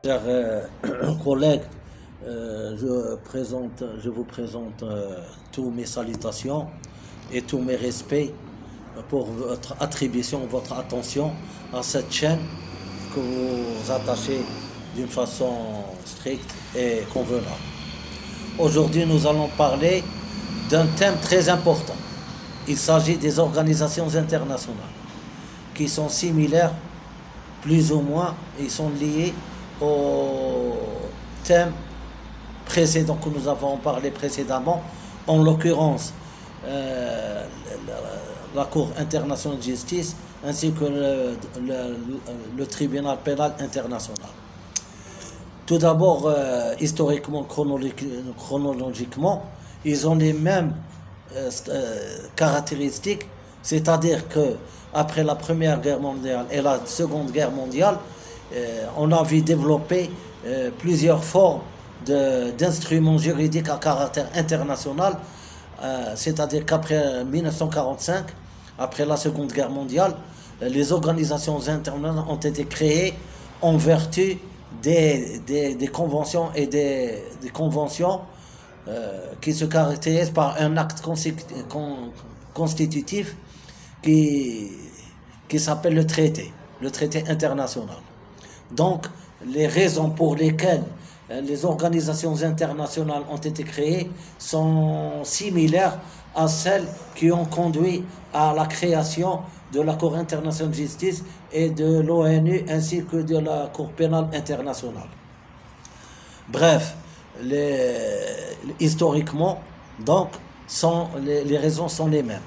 Chers collègues, je vous présente tous mes salutations et tous mes respects pour votre attribution, votre attention à cette chaîne que vous attachez d'une façon stricte et convenable. Aujourd'hui, nous allons parler d'un thème très important. Il s'agit des organisations internationales qui sont similaires, plus ou moins, ils sont liés au thème précédent que nous avons parlé précédemment, en l'occurrence la Cour internationale de justice ainsi que le tribunal pénal international. Tout d'abord, historiquement, chronologiquement, ils ont les mêmes caractéristiques, c'est-à-dire que après la Première Guerre mondiale et la Seconde Guerre mondiale, on a vu développer plusieurs formes d'instruments juridiques à caractère international, c'est-à-dire qu'après 1945, après la Seconde Guerre mondiale, les organisations internationales ont été créées en vertu des conventions et des conventions qui se caractérisent par un acte constitutif qui s'appelle le traité international. Donc, les raisons pour lesquelles les organisations internationales ont été créées sont similaires à celles qui ont conduit à la création de la Cour internationale de justice et de l'ONU ainsi que de la Cour pénale internationale. Bref, historiquement, donc, les raisons sont les mêmes.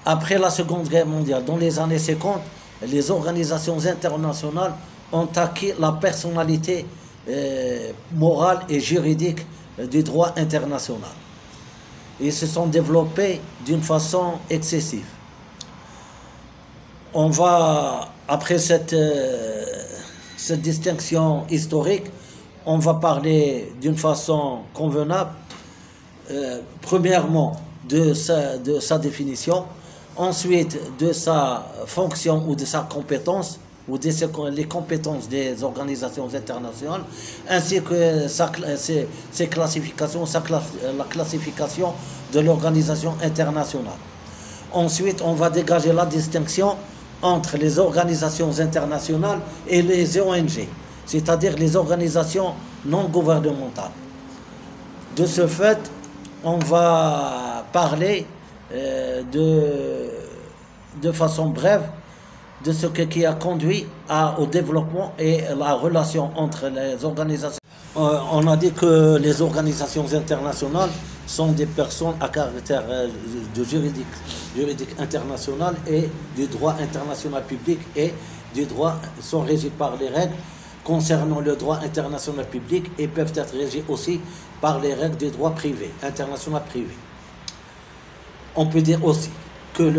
Après la Seconde Guerre mondiale, dans les années 50, les organisations internationales ont acquis la personnalité morale et juridique du droit international. Ils se sont développés d'une façon excessive. On va, après cette distinction historique, on va parler d'une façon convenable, premièrement de sa définition, ensuite de sa fonction ou de sa compétence, ou les compétences des organisations internationales, ainsi que ses classifications, la classification de l'organisation internationale. Ensuite, on va dégager la distinction entre les organisations internationales et les ONG, c'est-à-dire les organisations non gouvernementales. De ce fait, on va parler de façon brève de ce qui a conduit au développement et la relation entre les organisations. On a dit que les organisations internationales sont des personnes à caractère de juridique international et du droit international public, et du droit sont régis par les règles concernant le droit international public et peuvent être régis aussi par les règles du droit privé, international privé. On peut dire aussi que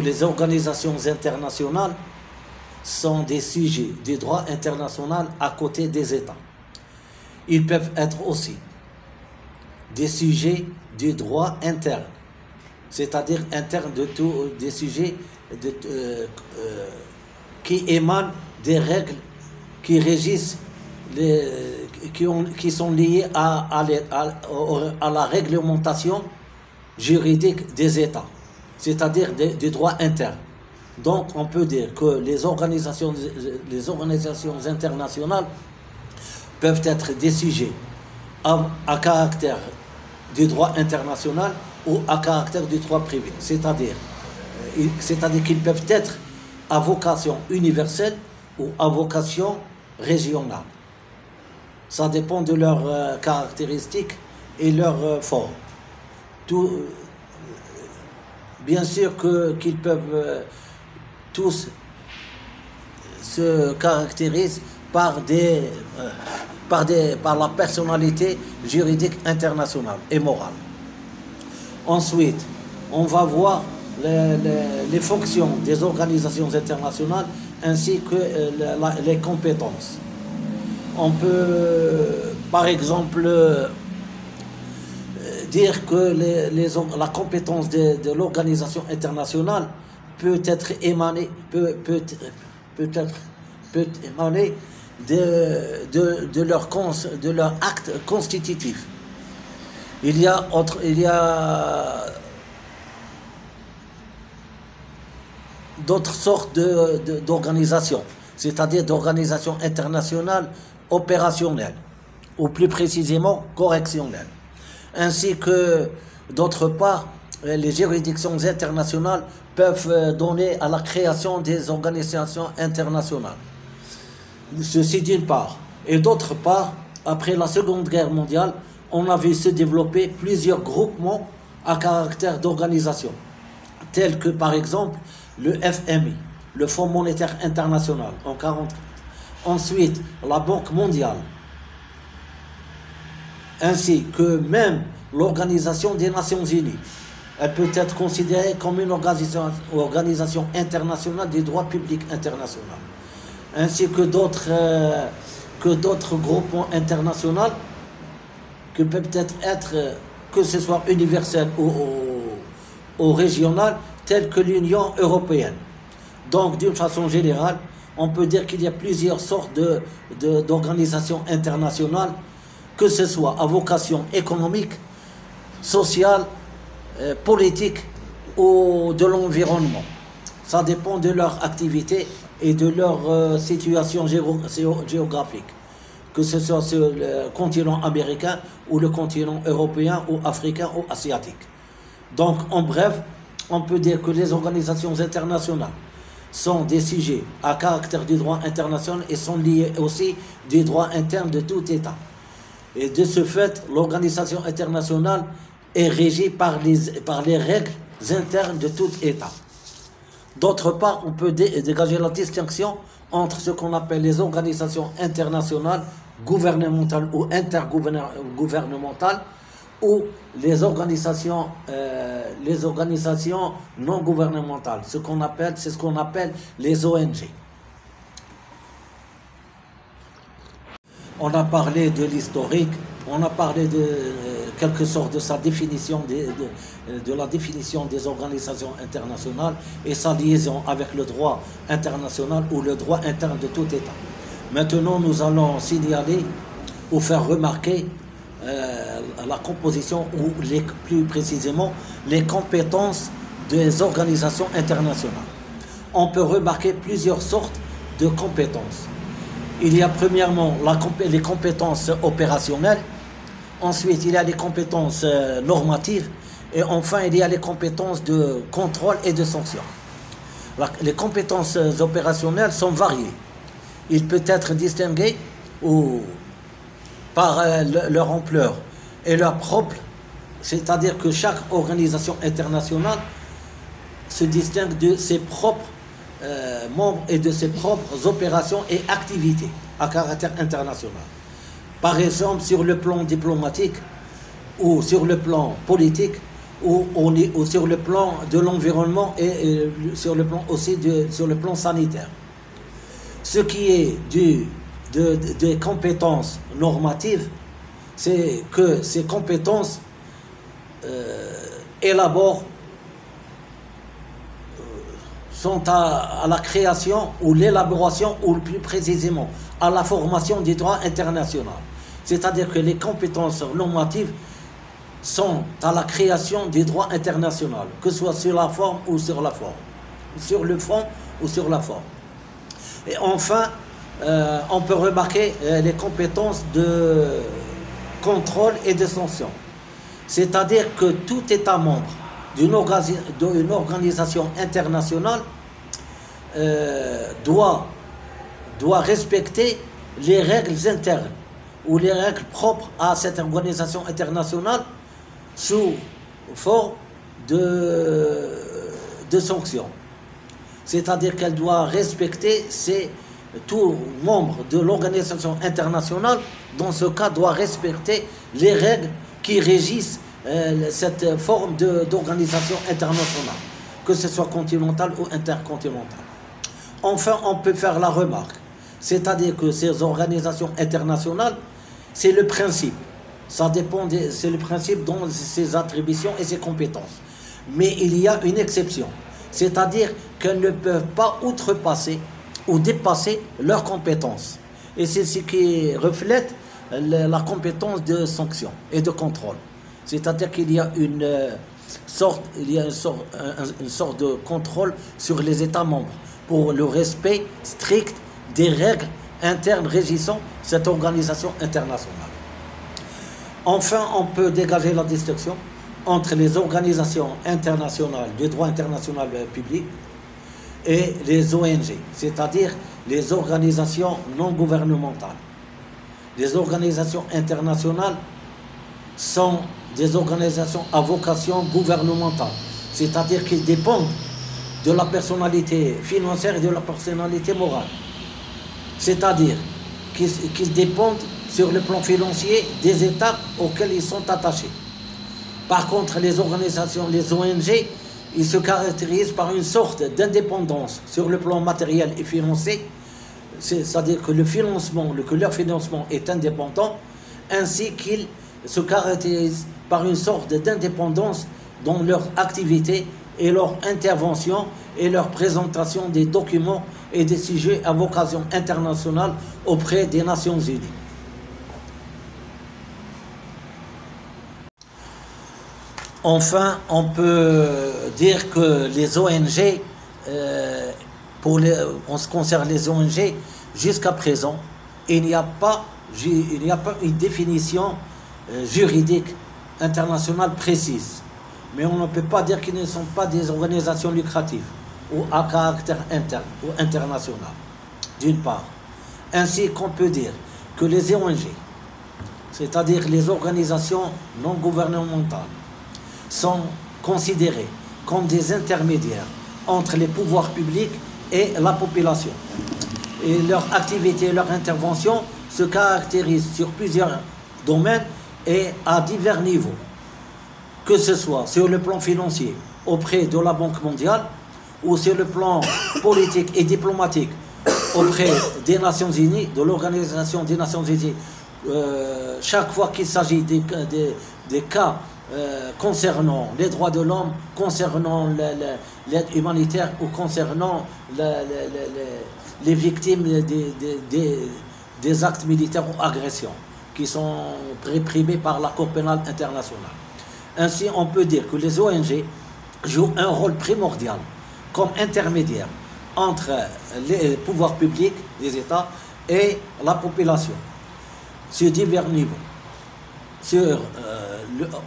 les organisations internationales sont des sujets du droit international à côté des États. Ils peuvent être aussi des sujets du droit interne, c'est-à-dire interne de tous des sujets qui émanent des règles qui régissent, qui sont liées à la réglementation juridique des États, c'est-à-dire du droit interne. Donc, on peut dire que les organisations internationales peuvent être des sujets à caractère du droit international ou à caractère du droit privé, c'est-à-dire qu'ils peuvent être à vocation universelle ou à vocation régionale. Ça dépend de leurs caractéristiques et leurs formes. Bien sûr qu'ils peuvent tous se caractérisent par la personnalité juridique internationale et morale. Ensuite, on va voir les fonctions des organisations internationales ainsi que les compétences. On peut, par exemple, dire que la compétence de l'organisation internationale peut émaner de leur acte constitutif. Il y a d'autres sortes d'organisations, c'est-à-dire d'organisations internationales opérationnelles, ou plus précisément correctionnelles, ainsi que d'autre part, les juridictions internationales peuvent donner à la création des organisations internationales. Ceci d'une part. Et d'autre part, après la Seconde Guerre mondiale, on a vu se développer plusieurs groupements à caractère d'organisation, tels que par exemple le FMI, le Fonds monétaire international en 1940. Ensuite, la Banque mondiale, ainsi que même l'Organisation des Nations Unies. Elle peut être considérée comme une organisation internationale des droits publics internationaux, ainsi que d'autres groupements internationaux que peuvent être, que ce soit universel ou régional, tels que l'Union européenne. Donc, d'une façon générale, on peut dire qu'il y a plusieurs sortes d'organisations internationales, que ce soit à vocation économique, sociale, politique ou de l'environnement. Ça dépend de leur activité et de leur situation géographique, que ce soit sur le continent américain ou le continent européen ou africain ou asiatique. Donc, en bref, on peut dire que les organisations internationales sont des sujets à caractère du droit international et sont liés aussi du droit interne de tout État. Et de ce fait, l'organisation internationale est régie par les règles internes de tout État. D'autre part, on peut dégager la distinction entre ce qu'on appelle les organisations internationales, gouvernementales ou intergouvernementales, ou les organisations non gouvernementales, c'est ce qu'on appelle les ONG. On a parlé de l'historique, on a parlé de quelque sorte de sa définition, de la définition des organisations internationales et sa liaison avec le droit international ou le droit interne de tout État. Maintenant, nous allons signaler ou faire remarquer la composition ou plus précisément les compétences des organisations internationales. On peut remarquer plusieurs sortes de compétences. Il y a premièrement les compétences opérationnelles, ensuite il y a les compétences normatives et enfin il y a les compétences de contrôle et de sanction. Les compétences opérationnelles sont variées. Il peut être distingué par leur ampleur et leur propre, c'est-à-dire que chaque organisation internationale se distingue de ses propres membres et de ses propres opérations et activités à caractère international. Par exemple, sur le plan diplomatique ou sur le plan politique ou sur le plan de l'environnement et sur le plan aussi sur le plan sanitaire. Ce qui est des compétences normatives, c'est que ces compétences sont à la création ou l'élaboration, ou plus précisément à la formation du droit international. C'est-à-dire que les compétences normatives sont à la création du droit international, que ce soit sur la forme ou sur la forme, sur le fond ou sur la forme. Et enfin, on peut remarquer les compétences de contrôle et de sanction. C'est-à-dire que tout État membre d'une organisation internationale doit respecter les règles internes ou les règles propres à cette organisation internationale sous forme de sanctions. C'est-à-dire qu'elle doit respecter tout membre de l'organisation internationale, dans ce cas, doit respecter les règles qui régissent cette forme d'organisation internationale, que ce soit continentale ou intercontinentale. Enfin, on peut faire la remarque, c'est-à-dire que ces organisations internationales, c'est le principe. Ça dépend, c'est le principe dans ses attributions et ses compétences. Mais il y a une exception, c'est-à-dire qu'elles ne peuvent pas outrepasser ou dépasser leurs compétences. et c'est ce qui reflète la compétence de sanction et de contrôle. C'est-à-dire qu'il y a une sorte de contrôle sur les États membres pour le respect strict des règles internes régissant cette organisation internationale. Enfin, on peut dégager la distinction entre les organisations internationales du droit international public et les ONG, c'est-à-dire les organisations non gouvernementales. Les organisations internationales sont des organisations à vocation gouvernementale, c'est-à-dire qu'ils dépendent de la personnalité financière et de la personnalité morale. C'est-à-dire qu'ils dépendent sur le plan financier des États auxquels ils sont attachés. Par contre, les organisations, les ONG, ils se caractérisent par une sorte d'indépendance sur le plan matériel et financier, c'est-à-dire que leur financement est indépendant, ainsi qu'ils se caractérisent par une sorte d'indépendance dans leur activité et leur intervention et leur présentation des documents et des sujets à vocation internationale auprès des Nations Unies. Enfin, on peut dire que les ONG, en ce qui concerne les ONG, jusqu'à présent, il n'y a pas une définition juridique internationale précise. Mais on ne peut pas dire qu'ils ne sont pas des organisations lucratives ou à caractère interne ou international, d'une part. Ainsi qu'on peut dire que les ONG, c'est-à-dire les organisations non gouvernementales, sont considérées comme des intermédiaires entre les pouvoirs publics et la population. Et leur activité et leur intervention se caractérisent sur plusieurs domaines et à divers niveaux, que ce soit sur le plan financier auprès de la Banque mondiale ou sur le plan politique et diplomatique auprès des Nations Unies, de l'Organisation des Nations Unies, chaque fois qu'il s'agit des cas concernant les droits de l'homme, concernant l'aide humanitaire ou concernant les victimes des actes militaires ou agressions qui sont réprimés par la Cour pénale internationale. Ainsi, on peut dire que les ONG jouent un rôle primordial comme intermédiaire entre les pouvoirs publics des États et la population sur divers niveaux.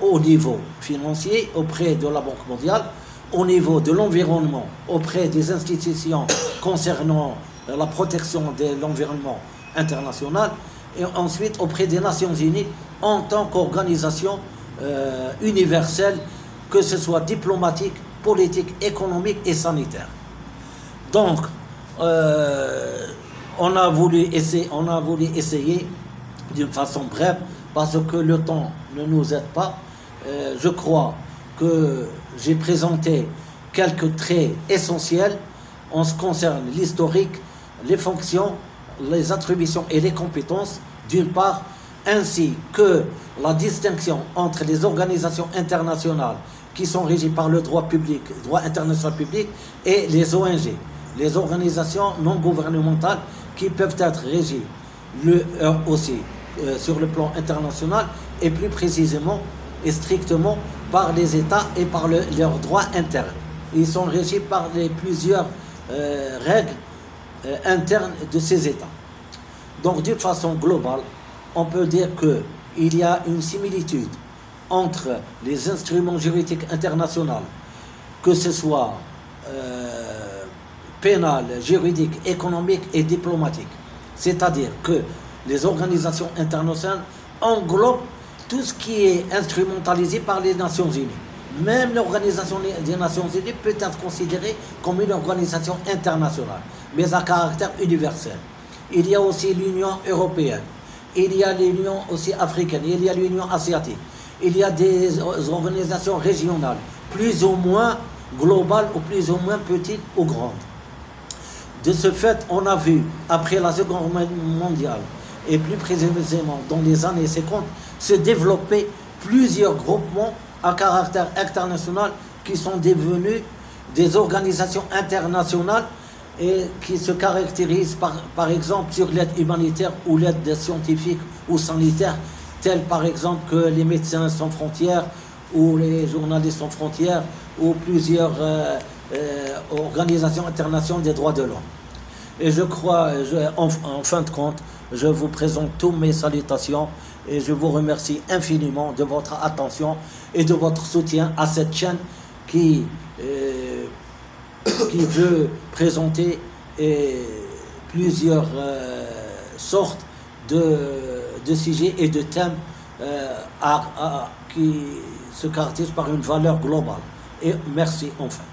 Au niveau financier auprès de la Banque mondiale, au niveau de l'environnement auprès des institutions concernant la protection de l'environnement international et ensuite auprès des Nations Unies en tant qu'organisation universelle, que ce soit diplomatique, politique, économique et sanitaire. Donc, on a voulu essayer d'une façon brève, parce que le temps ne nous aide pas. Je crois que j'ai présenté quelques traits essentiels en ce qui concerne l'historique, les fonctions, les attributions et les compétences, d'une part, ainsi que la distinction entre les organisations internationales qui sont régies par le droit public, droit international public, et les ONG, les organisations non gouvernementales qui peuvent être régies aussi sur le plan international et plus précisément et strictement par les États et par leurs droits internes. Ils sont régis par plusieurs règles internes de ces États. Donc d'une façon globale, on peut dire qu'il y a une similitude entre les instruments juridiques internationaux, que ce soit pénal, juridique, économique et diplomatique. C'est-à-dire que les organisations internationales englobent tout ce qui est instrumentalisé par les Nations Unies. Même l'Organisation des Nations Unies peut être considérée comme une organisation internationale, mais à caractère universel. Il y a aussi l'Union européenne, il y a l'Union aussi africaine, il y a l'Union asiatique, il y a des organisations régionales, plus ou moins globales ou plus ou moins petites ou grandes. De ce fait, on a vu, après la Seconde Guerre mondiale, et plus précisément dans les années 50, se développer plusieurs groupements à caractère international qui sont devenus des organisations internationales et qui se caractérise par exemple sur l'aide humanitaire ou l'aide des scientifiques ou sanitaires, tels par exemple que les Médecins sans frontières ou les Journalistes sans frontières ou plusieurs organisations internationales des droits de l'homme. Et je crois, en fin de compte, je vous présente toutes mes salutations et je vous remercie infiniment de votre attention et de votre soutien à cette chaîne qui veut présenter plusieurs sortes de sujets et de thèmes qui se caractérisent par une valeur globale. Et merci enfin.